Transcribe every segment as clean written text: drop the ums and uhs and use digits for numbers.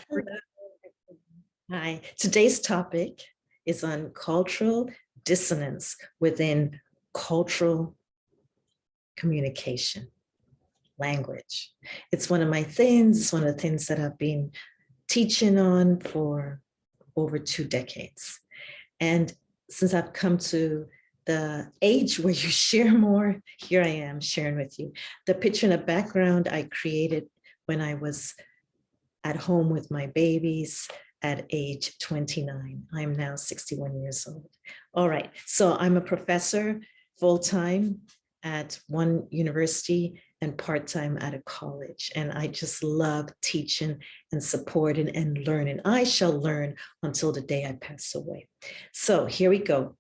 Hello. Hi. Today's topic is on cultural dissonance within cultural communication, language. It's one of my things. It's one of the things that I've been teaching on for over 2 decades. And since I've come to the age where you share more, here I am sharing with you. The picture in the background I created when I was at home with my babies at age 29. I'm now 61 years old. All right, so I'm a professor full-time at one university and part-time at a college. And I just love teaching and supporting and learning. I shall learn until the day I pass away. So here we go.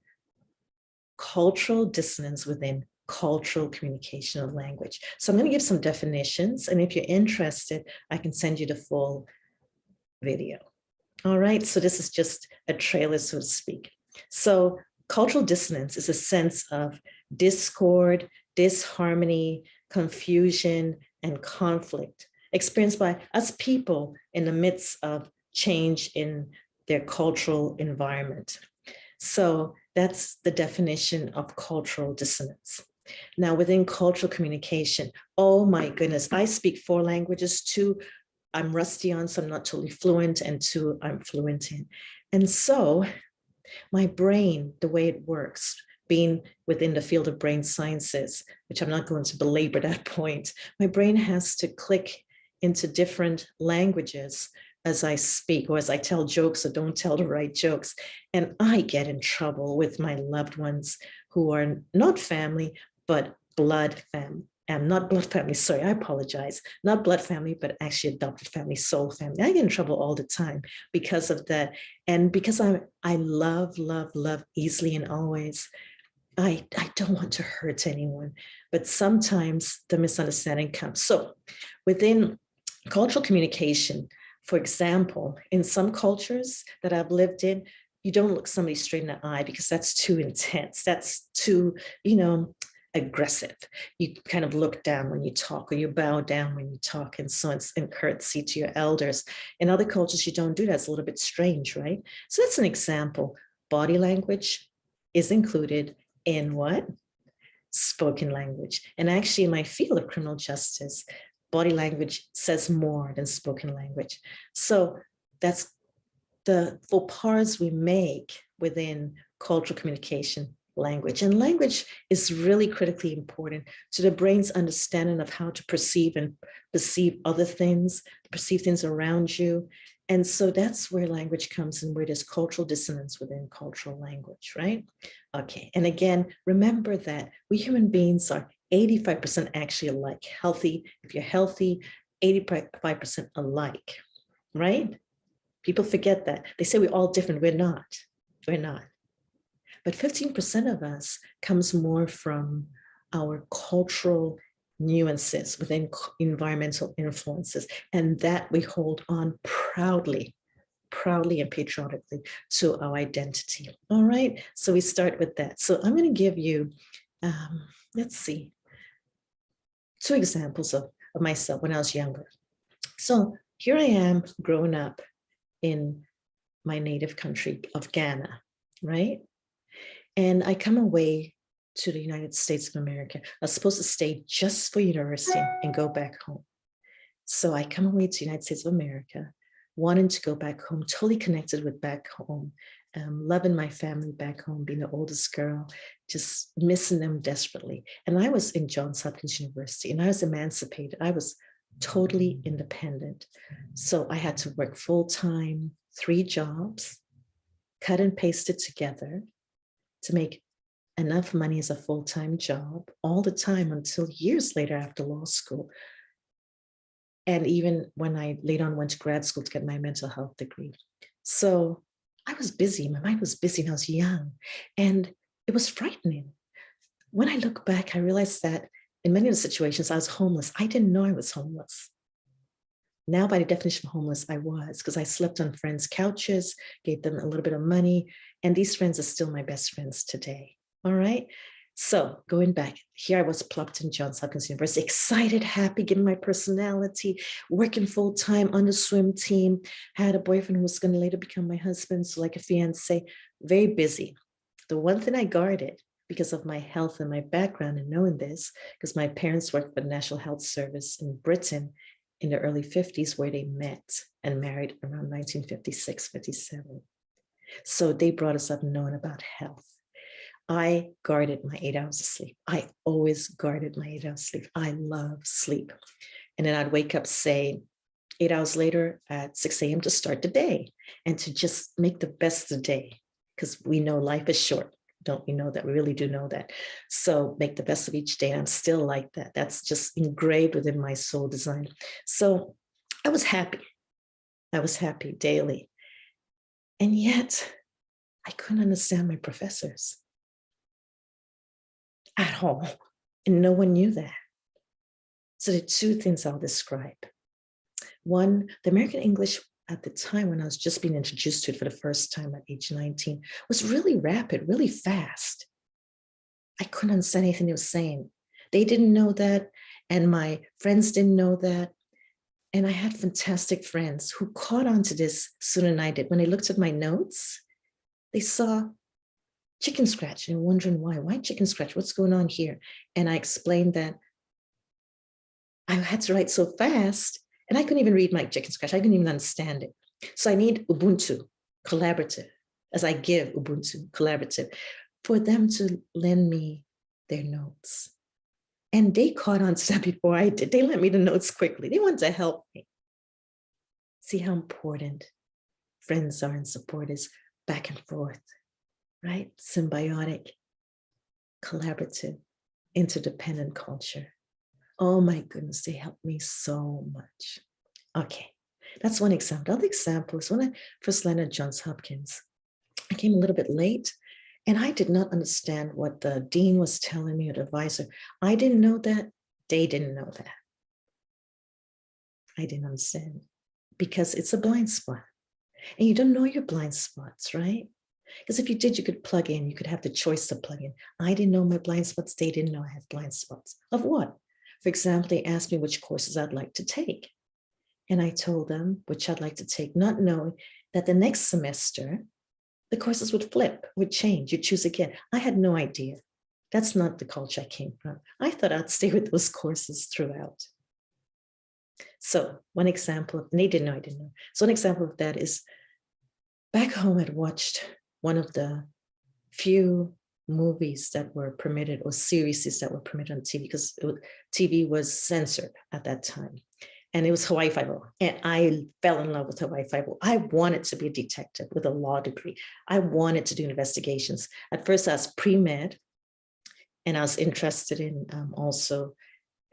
Cultural dissonance within cultural communication of language. So I'm going to give some definitions, and if you're interested, I can send you the full video. All right, so this is just a trailer, so to speak. So cultural dissonance is a sense of discord, disharmony, confusion, and conflict experienced by us people in the midst of change in their cultural environment. So that's the definition of cultural dissonance. Now, within cultural communication, oh my goodness, I speak 4 languages, 2 I'm rusty on, so I'm not totally fluent, and 2 I'm fluent in. And so my brain, the way it works, being within the field of brain sciences, which I'm not going to belabor that point, my brain has to click into different languages as I speak, or as I tell jokes or don't tell the right jokes. And I get in trouble with my loved ones who are not family, but blood family. Not blood family, sorry, I apologize. Not blood family, but actually adopted family, soul family. I get in trouble all the time because of that. And because I love, love, love easily and always, I don't want to hurt anyone, but sometimes the misunderstanding comes. So within cultural communication, for example, in some cultures that I've lived in, you don't look somebody straight in the eye because that's too intense. That's too, aggressive. You kind of look down when you talk, or you bow down when you talk, and so it's in courtesy to your elders. In other cultures, you don't do that. It's a little bit strange, right? So that's an example. Body language is included in what? Spoken language. And actually, in my field of criminal justice, body language says more than spoken language. So that's the faux pas we make within cultural communication, language. And language is really critically important to the brain's understanding of how to perceive and perceive other things, perceive things around you. And so that's where language comes in, where there's cultural dissonance within cultural language, right? Okay, and again, remember that we human beings are 85% actually alike. Healthy, if you're healthy, 85% alike, right? People forget that. They say we're all different. We're not. We're not. But 15% of us comes more from our cultural nuances within environmental influences. And that we hold on proudly and patriotically to our identity. All right, so we start with that. So I'm going to give you, let's see, 2 examples of myself when I was younger. So here I am growing up in my native country of Ghana, right? And I come away to the United States of America. I was supposed to stay just for university and go back home. So I come away to the United States of America, wanting to go back home, totally connected with back home, loving my family back home, being the oldest girl, just missing them desperately. And I was in Johns Hopkins University, and I was emancipated. I was totally independent. So I had to work full-time, 3 jobs, cut and paste it together to make enough money as a full-time job all the time until years later after law school. And even when I later on went to grad school to get my mental health degree. So I was busy, my mind was busy, and I was young, and it was frightening. When I look back, I realized that in many of the situations I was homeless. I didn't know I was homeless. Now, by the definition of homeless, I was, because I slept on friends' couches, gave them a little bit of money, and these friends are still my best friends today. All right. So going back, here I was plopped in Johns Hopkins University, excited, happy, given my personality, working full time on the swim team, had a boyfriend who was going to later become my husband, so like a fiance, very busy. The one thing I guarded because of my health and my background and knowing this, because my parents worked for the National Health Service in Britain in the early 50s, where they met and married around 1956, 57. So they brought us up knowing about health. I guarded my 8 hours of sleep. I always guarded my 8 hours of sleep. I love sleep. And then I'd wake up, say, 8 hours later at 6 a.m. to start the day and to just make the best of the day, because we know life is short. Don't we know that? We really do know that. So make the best of each day. And I'm still like that. That's just engraved within my soul design. So I was happy. I was happy daily. And yet I couldn't understand my professors at all. And no one knew that. So there are two things I'll describe. One, the American English at the time when I was just being introduced to it for the first time at age 19 was really rapid, really fast. I couldn't understand anything they were saying. They didn't know that, and my friends didn't know that. And I had fantastic friends who caught on to this sooner than I did. When they looked at my notes, they saw chicken scratch and wondering why. Why chicken scratch? What's going on here? And I explained that I had to write so fast, and I couldn't even read my chicken scratch. I couldn't even understand it. So I need Ubuntu, collaborative, as I give Ubuntu, collaborative, for them to lend me their notes. And they caught on to that before I did. They lent me the notes quickly. They wanted to help me. See how important friends are, and support is back and forth, right? Symbiotic, collaborative, interdependent culture. Oh my goodness, they helped me so much. Okay, that's one example. Another example is when I first landed at Johns Hopkins. I came a little bit late, and I did not understand what the dean was telling me, or the advisor. I didn't know that. They didn't know that. I didn't understand, because it's a blind spot. And you don't know your blind spots, right? Because if you did, you could plug in. You could have the choice to plug in. I didn't know my blind spots. They didn't know I had blind spots. Of what? For example, they asked me which courses I'd like to take. And I told them which I'd like to take, not knowing that the next semester, the courses would flip, would change. You choose again. I had no idea. That's not the culture I came from. I thought I'd stay with those courses throughout. So one example, and they didn't know, I didn't know. So one example of that is back home, I'd watched one of the few movies that were permitted, or series that were permitted on TV, because TV was censored at that time. And it was Hawaii Five-O. And I fell in love with Hawaii Five-O. I wanted to be a detective with a law degree. I wanted to do investigations. At first, I was pre-med, and I was interested in also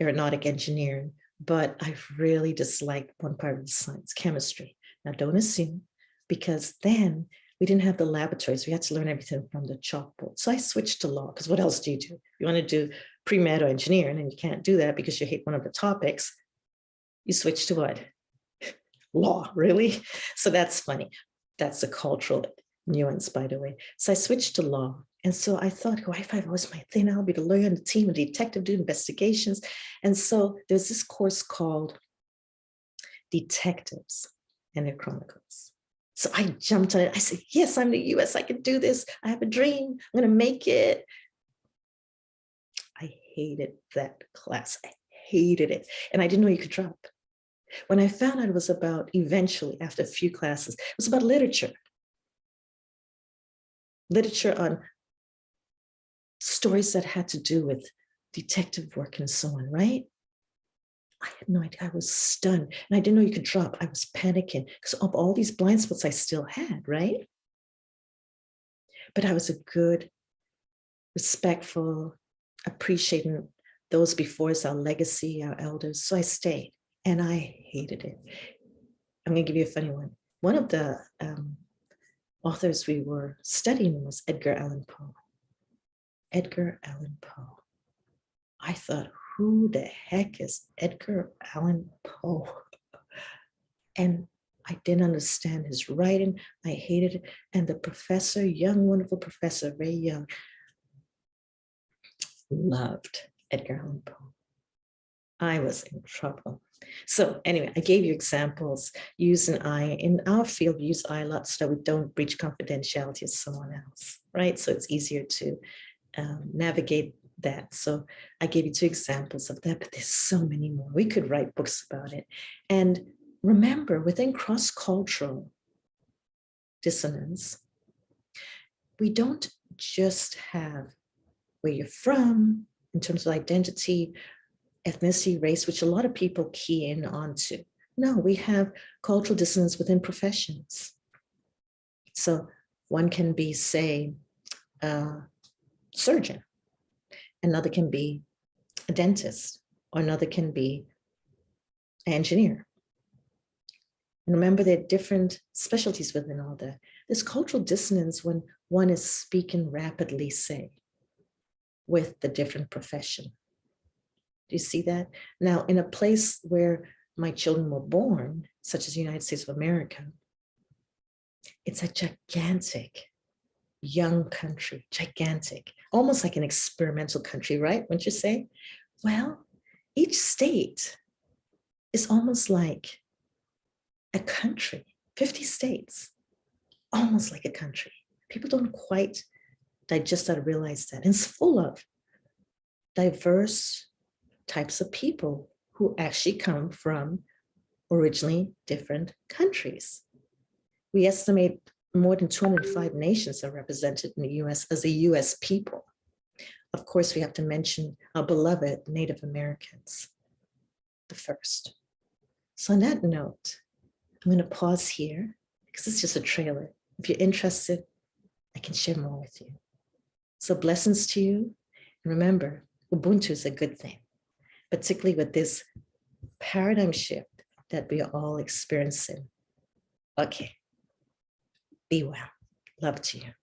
aeronautic engineering, but I really disliked one part of the science, chemistry. Now, don't assume, because then we didn't have the laboratories. We had to learn everything from the chalkboard. So I switched to law, because what else do? You want to do pre-med or engineering, and you can't do that because you hate one of the topics. You switch to what? Law, really? So that's funny. That's a cultural nuance, by the way. So I switched to law. And so I thought, Hawaii Five was my thing. I'll be the lawyer on the team, a detective, do investigations. And so there's this course called Detectives and Their Chronicles. So I jumped on it. I said, yes, I'm the US. I can do this. I have a dream. I'm going to make it. I hated that class. I hated it. And I didn't know you could drop. When I found out it was about, eventually, after a few classes, it was about literature. Literature on stories that had to do with detective work and so on, right? I had no idea. I was stunned. And I didn't know you could drop. I was panicking because of all these blind spots I still had, right? But I was a good, respectful, appreciating those before us, our legacy, our elders. So I stayed, and I hated it. I'm going to give you a funny one. One of the authors we were studying was Edgar Allan Poe. Edgar Allan Poe. I thought, who the heck is Edgar Allan Poe? And I didn't understand his writing. I hated it. And the professor, young, wonderful professor, very young, loved Edgar Allan Poe. I was in trouble. So anyway, I gave you examples. Use an I. In our field, we use I a lot so that we don't breach confidentiality of someone else, right? So it's easier to navigate that. So I gave you 2 examples of that, but there's so many more. We could write books about it. And remember, within cross-cultural dissonance, we don't just have where you're from in terms of identity, ethnicity, race, which a lot of people key in onto. No, we have cultural dissonance within professions. So one can be, say, a surgeon, another can be a dentist, or another can be an engineer. And remember, there are different specialties within all that. There's cultural dissonance when one is speaking rapidly, say, with the different profession. Do you see that? Now, in a place where my children were born, such as the United States of America, it's a gigantic, young country, gigantic, almost like an experimental country, right? Wouldn't you say? Well, each state is almost like a country, 50 states, almost like a country. People don't quite digest that or realize that. And it's full of diverse types of people who actually come from originally different countries. We estimate more than 205 nations are represented in the US as a US people. Of course, we have to mention our beloved Native Americans, the first. So on that note, I'm going to pause here because it's just a trailer. If you're interested, I can share more with you. So blessings to you. And remember, Ubuntu is a good thing, particularly with this paradigm shift that we are all experiencing. Okay, be well. Love to you.